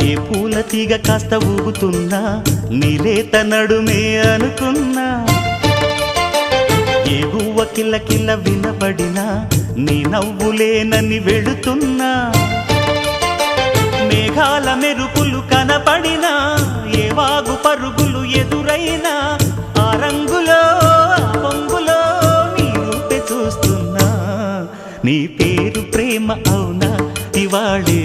ఏ పూల తీగ కాస్త ఊగుతున్నా నీలేత నడుమే అనుకున్నా ఏ గువ్వ కిల్ల కిల్ల వినబడినా నీ నవ్వులేనని వెళుతున్నా మేఘాల మెరుపులు కనపడినా ఏ వాగు పరుగులు ఎదురైనా ఆ రంగులో ఆ పొంగులో నీ రూపే చూస్తున్నా నీ పేరు ప్రేమ అవునా ఇవాళే